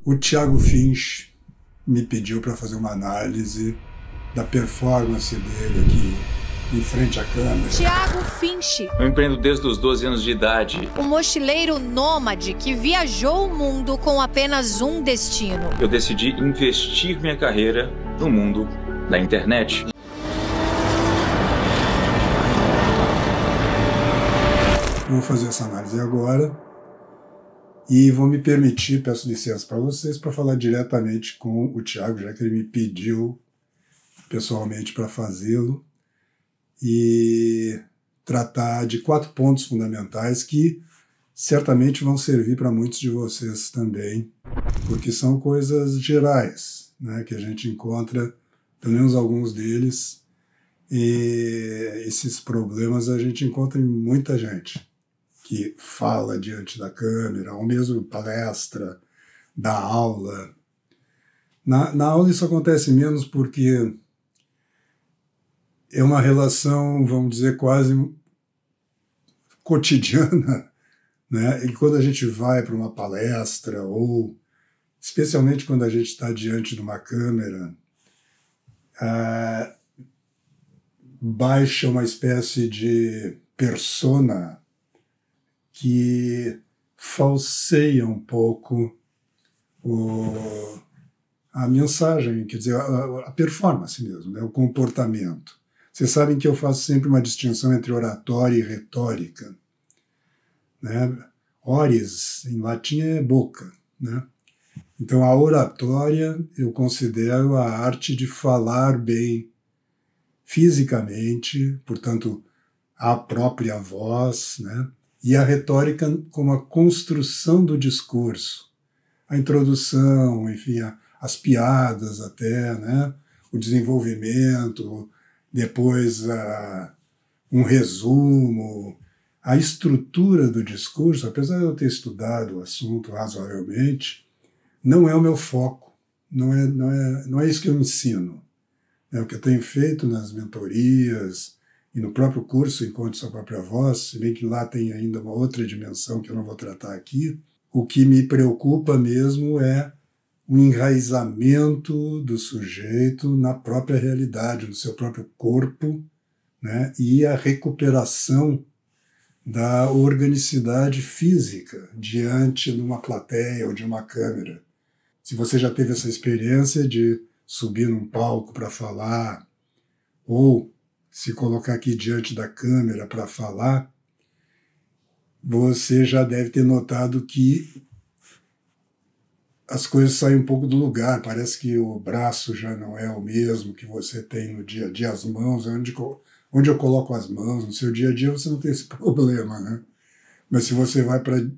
O Thiago Finch me pediu para fazer uma análise da performance dele aqui em frente à câmera. Thiago Finch. Eu empreendo desde os 12 anos de idade. Um mochileiro nômade que viajou o mundo com apenas um destino. Eu decidi investir minha carreira no mundo da internet. Vou fazer essa análise agora e vou me permitir, peço licença para vocês, para falar diretamente com o Thiago, já que ele me pediu pessoalmente para fazê-lo, e tratar de 4 pontos fundamentais que certamente vão servir para muitos de vocês também, porque são coisas gerais, né, que a gente encontra, pelo menos alguns deles, e esses problemas a gente encontra em muita gente que fala diante da câmera, ou mesmo palestra, dá aula. Na aula isso acontece menos porque é uma relação, vamos dizer, quase cotidiana, né? E quando a gente vai para uma palestra, ou especialmente quando a gente está diante de uma câmera, baixa uma espécie de persona que falseia um pouco a mensagem, quer dizer, a performance mesmo, né? O comportamento. Vocês sabem que eu faço sempre uma distinção entre oratória e retórica, né? Ores, em latim, é boca, né? Então, a oratória eu considero a arte de falar bem fisicamente, portanto, a própria voz, né? E a retórica como a construção do discurso, a introdução, enfim, as piadas até, né? O desenvolvimento, depois um resumo, a estrutura do discurso, apesar de eu ter estudado o assunto razoavelmente, não é o meu foco, não é isso que eu ensino. É o que eu tenho feito nas mentorias e no próprio curso Encontre Sua Própria Voz, se bem que lá tem ainda uma outra dimensão que eu não vou tratar aqui. O que me preocupa mesmo é o enraizamento do sujeito na própria realidade, no seu próprio corpo, né? E a recuperação da organicidade física diante de uma plateia ou de uma câmera. Se você já teve essa experiência de subir num palco para falar, ou se colocar aqui diante da câmera para falar, você já deve ter notado que as coisas saem um pouco do lugar, parece que o braço já não é o mesmo que você tem no dia a dia, as mãos, onde eu coloco as mãos, no seu dia a dia você não tem esse problema, né? Mas se você vai para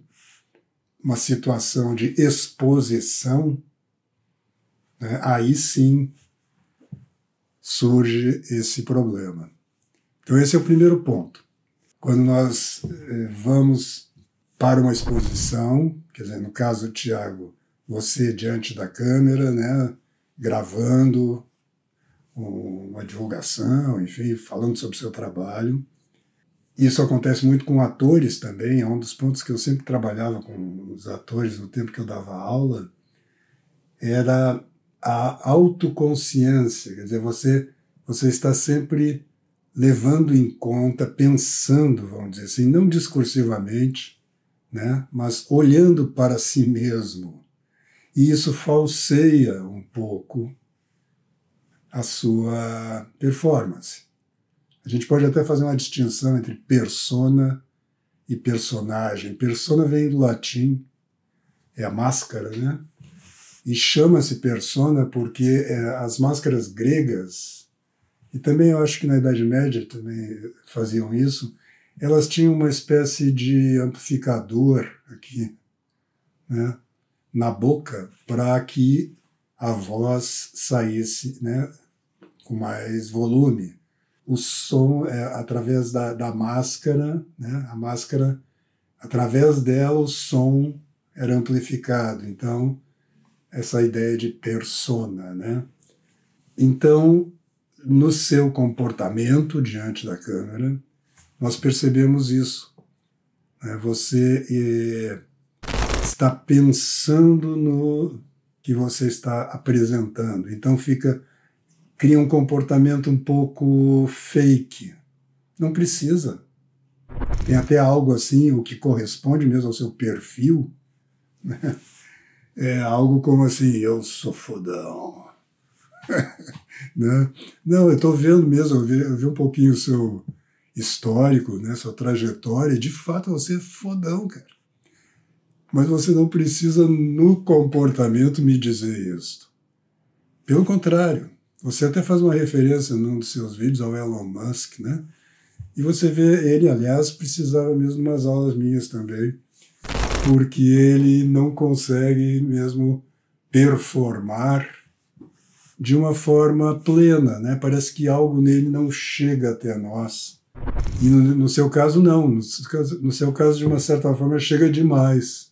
uma situação de exposição, né, aí sim surge esse problema. Então esse é o primeiro ponto. Quando nós vamos para uma exposição, quer dizer, no caso do Thiago, você diante da câmera, né, gravando uma divulgação, enfim, falando sobre o seu trabalho. Isso acontece muito com atores também, é um dos pontos que eu sempre trabalhava com os atores no tempo que eu dava aula, era a autoconsciência, quer dizer, você está sempre levando em conta, pensando, vamos dizer assim, não discursivamente, né, mas olhando para si mesmo. E isso falseia um pouco a sua performance. A gente pode até fazer uma distinção entre persona e personagem. Persona vem do latim, é a máscara, né? E chama-se persona porque as máscaras gregas, e também eu acho que na Idade Média também faziam isso, elas tinham uma espécie de amplificador aqui, né, na boca, para que a voz saísse, né, com mais volume. O som é através da máscara, né, a máscara, através dela o som era amplificado. Então, essa ideia de persona, né? Então, no seu comportamento diante da câmera, nós percebemos isso, né? Você está pensando que você está apresentando. Então cria um comportamento um pouco fake. Não precisa. Tem até algo assim, o que corresponde mesmo ao seu perfil, né? É algo como assim, eu sou fodão. Né? Não, eu estou vendo mesmo, eu vi um pouquinho o seu histórico, né, sua trajetória, e de fato você é fodão, cara. Mas você não precisa, no comportamento, me dizer isso. Pelo contrário, você até faz uma referência num dos seus vídeos ao Elon Musk, né? E você vê ele, aliás, precisava mesmo de umas aulas minhas também, porque ele não consegue mesmo performar de uma forma plena, né? Parece que algo nele não chega até nós. E no seu caso, não. No seu caso, de uma certa forma, chega demais.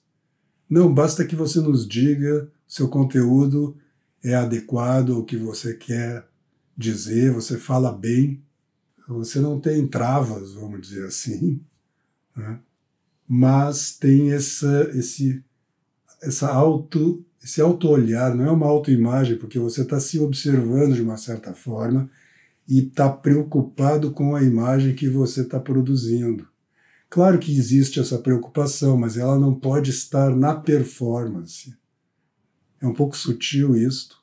Não, basta que você nos diga seu conteúdo é adequado ao que você quer dizer, você fala bem, você não tem travas, vamos dizer assim, né? Mas tem esse auto-olhar, não é uma autoimagem, porque você está se observando de uma certa forma e está preocupado com a imagem que você está produzindo. Claro que existe essa preocupação, mas ela não pode estar na performance. É um pouco sutil isto,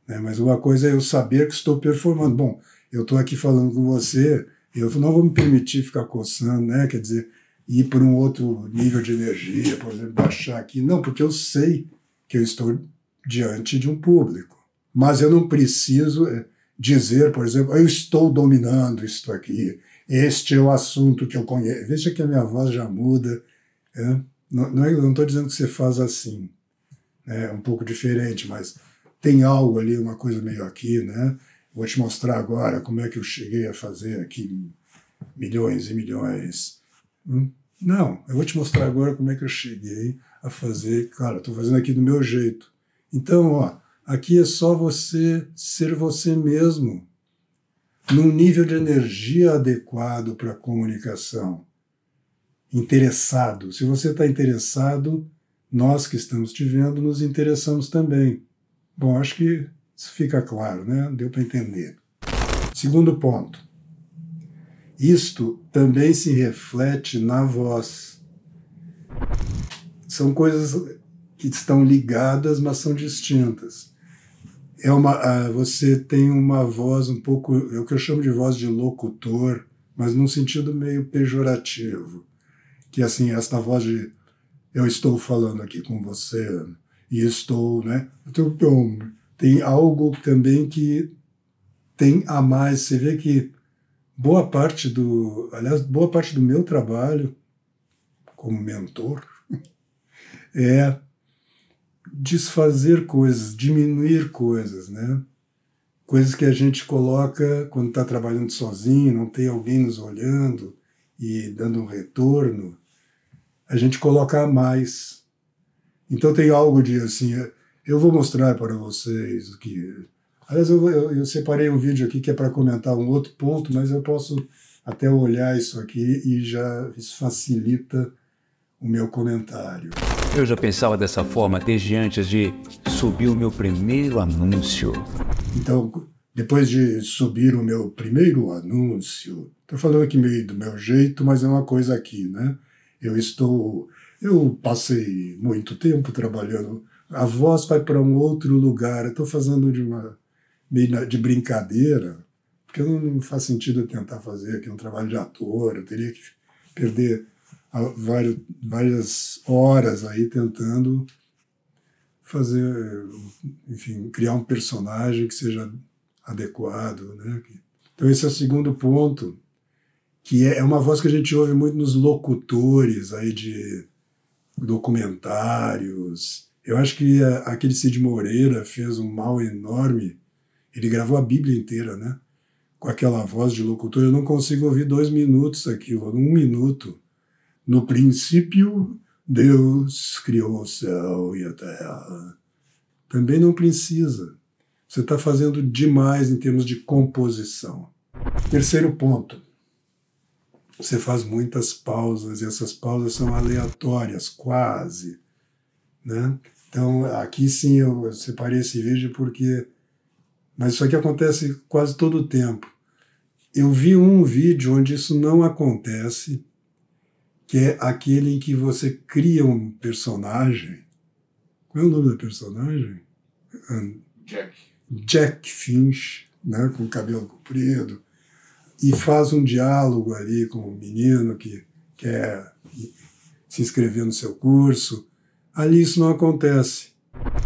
né? Mas uma coisa é eu saber que estou performando. Bom, eu estou aqui falando com você, eu não vou me permitir ficar coçando, né? Quer dizer, ir para um outro nível de energia, por exemplo, baixar aqui. Não, porque eu sei que eu estou diante de um público. Mas eu não preciso dizer, por exemplo, eu estou dominando isto aqui, este é o assunto que eu conheço. Veja que a minha voz já muda. Não estou dizendo que você faz assim. É um pouco diferente, mas tem algo ali, uma coisa meio aqui, né? Vou te mostrar agora como é que eu cheguei a fazer aqui milhões e milhões. Não, eu vou te mostrar agora como é que eu cheguei a fazer. Claro, estou fazendo aqui do meu jeito. Então, ó, aqui é só você ser você mesmo, num nível de energia adequado para a comunicação. Interessado. Se você está interessado, nós que estamos te vendo nos interessamos também. Bom, acho que isso fica claro, né? Deu para entender. Segundo ponto. Isto também se reflete na voz. São coisas que estão ligadas, mas são distintas. Você tem uma voz um pouco, é o que eu chamo de voz de locutor, mas num sentido meio pejorativo. Que assim, esta voz de eu estou falando aqui com você e estou, né? Então, tem algo também que tem a mais. Você vê que boa parte do meu trabalho como mentor é desfazer coisas, diminuir coisas, né? Coisas que a gente coloca quando está trabalhando sozinho, não tem alguém nos olhando e dando um retorno, a gente coloca a mais. Então tem algo de assim, eu vou mostrar para vocês o que... Aliás, eu separei um vídeo aqui que é para comentar um outro ponto, mas eu posso até olhar isso aqui e isso facilita o meu comentário. Eu já pensava dessa forma desde antes de subir o meu primeiro anúncio. Então, depois de subir o meu primeiro anúncio, estou falando aqui meio do meu jeito, mas é uma coisa aqui, né? Eu passei muito tempo trabalhando, a voz vai para um outro lugar, eu estou fazendo meio de brincadeira, porque não faz sentido eu tentar fazer aqui um trabalho de ator, eu teria que perder várias horas aí tentando fazer, enfim, criar um personagem que seja adequado, né? Então esse é o segundo ponto, que é uma voz que a gente ouve muito nos locutores aí de documentários. Eu acho que aquele Cid Moreira fez um mal enorme. Ele gravou a Bíblia inteira, né? Com aquela voz de locutor. Eu não consigo ouvir 2 minutos aquilo, 1 minuto. No princípio, Deus criou o céu e a terra. Também não precisa. Você está fazendo demais em termos de composição. Terceiro ponto. Você faz muitas pausas, e essas pausas são aleatórias, quase, né? Então, aqui sim eu separei esse vídeo porque... Mas isso aqui acontece quase todo o tempo. Eu vi um vídeo onde isso não acontece, que é aquele em que você cria um personagem. Qual é o nome da personagem? Jack Finch, né, com cabelo comprido, e faz um diálogo ali com um menino que quer se inscrever no seu curso. Ali isso não acontece.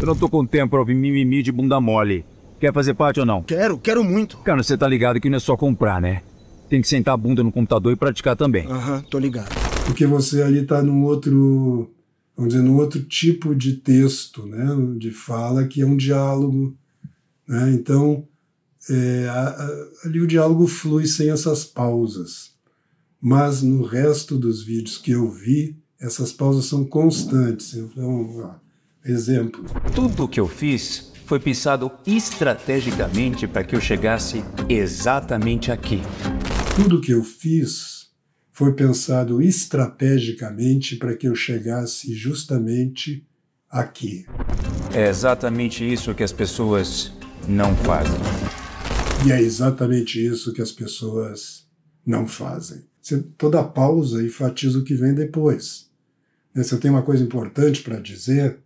Eu não tô com tempo pra ouvir mimimi de bunda mole. Quer fazer parte ou não? Quero muito. Cara, você tá ligado que não é só comprar, né? Tem que sentar a bunda no computador e praticar também. Aham, tô ligado. Porque você ali tá num outro, vamos dizer, num outro tipo de texto, né? De fala, que é um diálogo, né? Então, ali o diálogo flui sem essas pausas. Mas no resto dos vídeos que eu vi, essas pausas são constantes. Então, exemplo. Tudo o que eu fiz foi pensado estrategicamente para que eu chegasse exatamente aqui. Tudo que eu fiz foi pensado estrategicamente para que eu chegasse justamente aqui. É exatamente isso que as pessoas não fazem. E é exatamente isso que as pessoas não fazem. Toda pausa enfatiza o que vem depois. Se eu tenho uma coisa importante para dizer,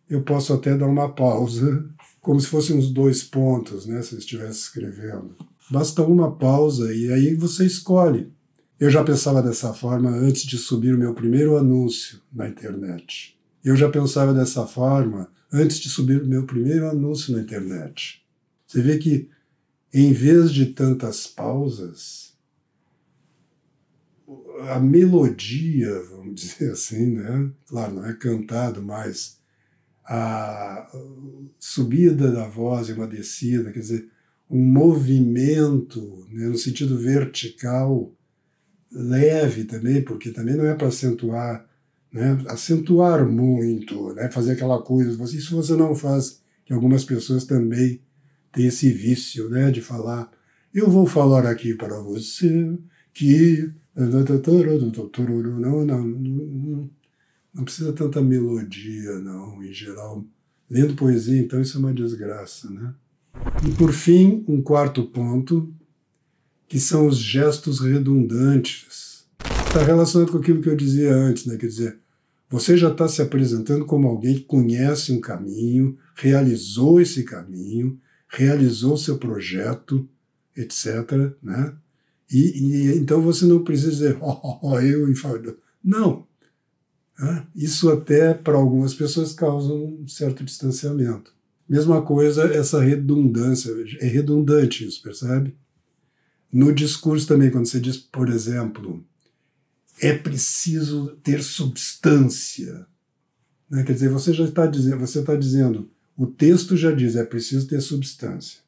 eu posso até dar uma pausa, como se fossem uns 2 pontos, né, se eu estivesse escrevendo. Basta uma pausa e aí você escolhe. Eu já pensava dessa forma antes de subir o meu primeiro anúncio na internet. Eu já pensava dessa forma antes de subir o meu primeiro anúncio na internet. Você vê que, em vez de tantas pausas, a melodia, vamos dizer assim, né? Claro, não é cantado, mas a subida da voz e uma descida, quer dizer, um movimento, né, no sentido vertical, leve também, porque também não é para acentuar, né, acentuar muito, né, fazer aquela coisa, isso você não faz, que algumas pessoas também têm esse vício, né, de falar, eu vou falar aqui para você que... Não precisa tanta melodia, não, em geral. Lendo poesia, então, isso é uma desgraça, né? E, por fim, um quarto ponto, que são os gestos redundantes. Está relacionado com aquilo que eu dizia antes, né? Quer dizer, você já está se apresentando como alguém que conhece um caminho, realizou esse caminho, realizou seu projeto, etc., né? E então você não precisa dizer, eu enfado. Não. Isso até para algumas pessoas causa um certo distanciamento. Mesma coisa, essa redundância. É redundante isso, percebe? No discurso também, quando você diz, por exemplo, é preciso ter substância. Né? Quer dizer, você está dizendo, o texto já diz, é preciso ter substância.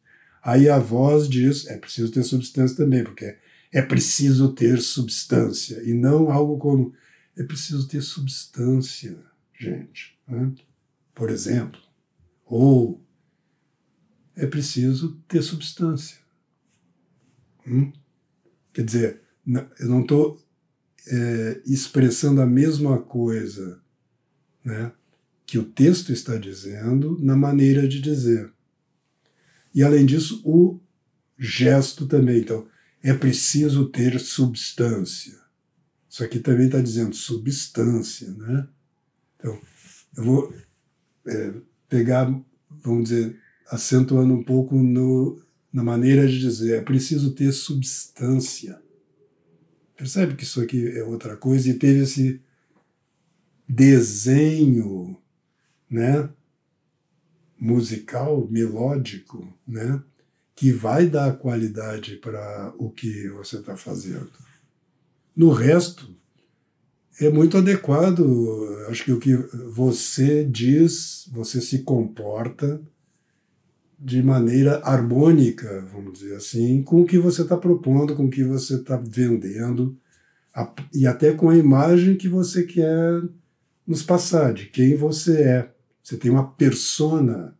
Aí a voz diz, é preciso ter substância também, porque é preciso ter substância, e não algo como, é preciso ter substância, gente. Né? Por exemplo, ou é preciso ter substância. Quer dizer, eu não estou expressando a mesma coisa, né, que o texto está dizendo na maneira de dizer. E, além disso, o gesto também. Então, é preciso ter substância. Isso aqui também está dizendo substância, né? Então, eu vou pegar, vamos dizer, acentuando um pouco na maneira de dizer, é preciso ter substância. Percebe que isso aqui é outra coisa e teve esse desenho, né, musical, melódico, né, que vai dar qualidade para o que você está fazendo. No resto, é muito adequado, acho que o que você diz, você se comporta de maneira harmônica, vamos dizer assim, com o que você está propondo, com o que você está vendendo, e até com a imagem que você quer nos passar, de quem você é. Você tem uma persona.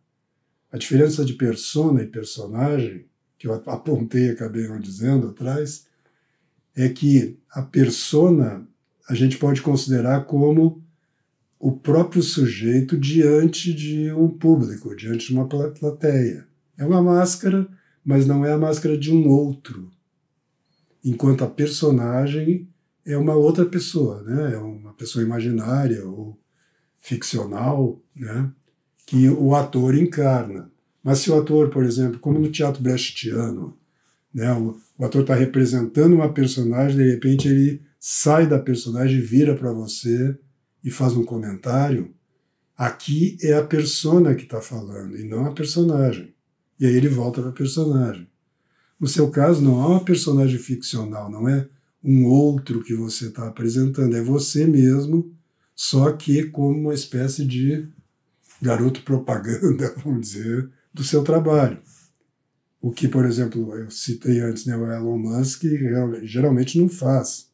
A diferença de persona e personagem, que eu apontei e acabei não dizendo atrás, é que a persona a gente pode considerar como o próprio sujeito diante de um público, diante de uma plateia. É uma máscara, mas não é a máscara de um outro. Enquanto a personagem é uma outra pessoa, né? É uma pessoa imaginária ou ficcional, né? Que o ator encarna. Mas se o ator, por exemplo, como no teatro brechtiano, né? O ator está representando uma personagem, de repente ele sai da personagem, vira para você e faz um comentário, aqui é a persona que está falando e não a personagem. E aí ele volta para a personagem. No seu caso, não há uma personagem ficcional, não é um outro que você está apresentando, é você mesmo, só que como uma espécie de garoto propaganda, vamos dizer, do seu trabalho. O que, por exemplo, eu citei antes, né, o Elon Musk geralmente não faz.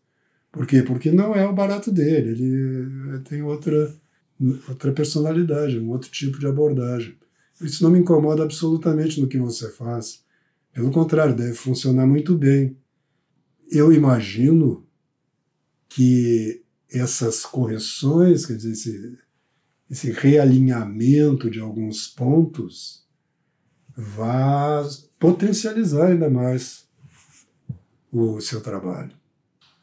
Por quê? Porque não é o barato dele, ele tem outra personalidade, um outro tipo de abordagem. Isso não me incomoda absolutamente no que você faz. Pelo contrário, deve funcionar muito bem. Eu imagino que essas correções, quer dizer, esse realinhamento de alguns pontos vá potencializar ainda mais o seu trabalho.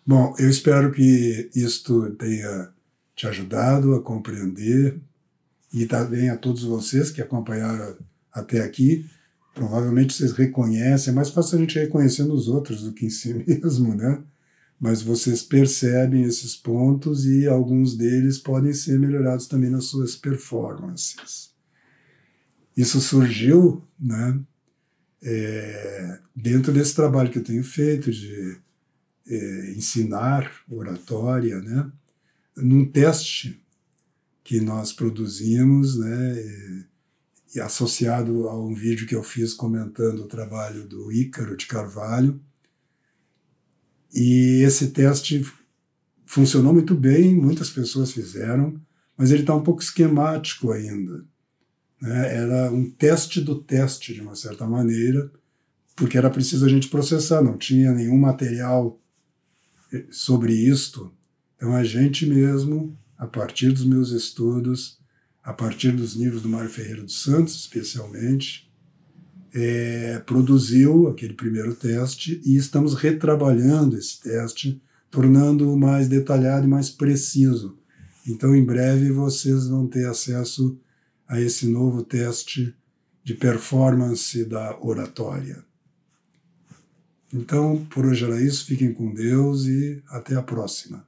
Bom, eu espero que isto tenha te ajudado a compreender e também a todos vocês que acompanharam até aqui. Provavelmente vocês reconhecem, é mais fácil a gente reconhecer nos outros do que em si mesmo, né? Mas vocês percebem esses pontos e alguns deles podem ser melhorados também nas suas performances. Isso surgiu, né, dentro desse trabalho que eu tenho feito de ensinar oratória, né, num teste que nós produzimos, né, e associado a um vídeo que eu fiz comentando o trabalho do Ícaro de Carvalho. E esse teste funcionou muito bem, muitas pessoas fizeram, mas ele está um pouco esquemático ainda. Né? Era um teste do teste, de uma certa maneira, porque era preciso a gente processar, não tinha nenhum material sobre isto. Então a gente mesmo, a partir dos meus estudos, a partir dos livros do Mário Ferreira dos Santos, especialmente, produziu aquele primeiro teste e estamos retrabalhando esse teste, tornando-o mais detalhado e mais preciso. Então, em breve, vocês vão ter acesso a esse novo teste de performance da oratória. Então, por hoje era isso. Fiquem com Deus e até a próxima.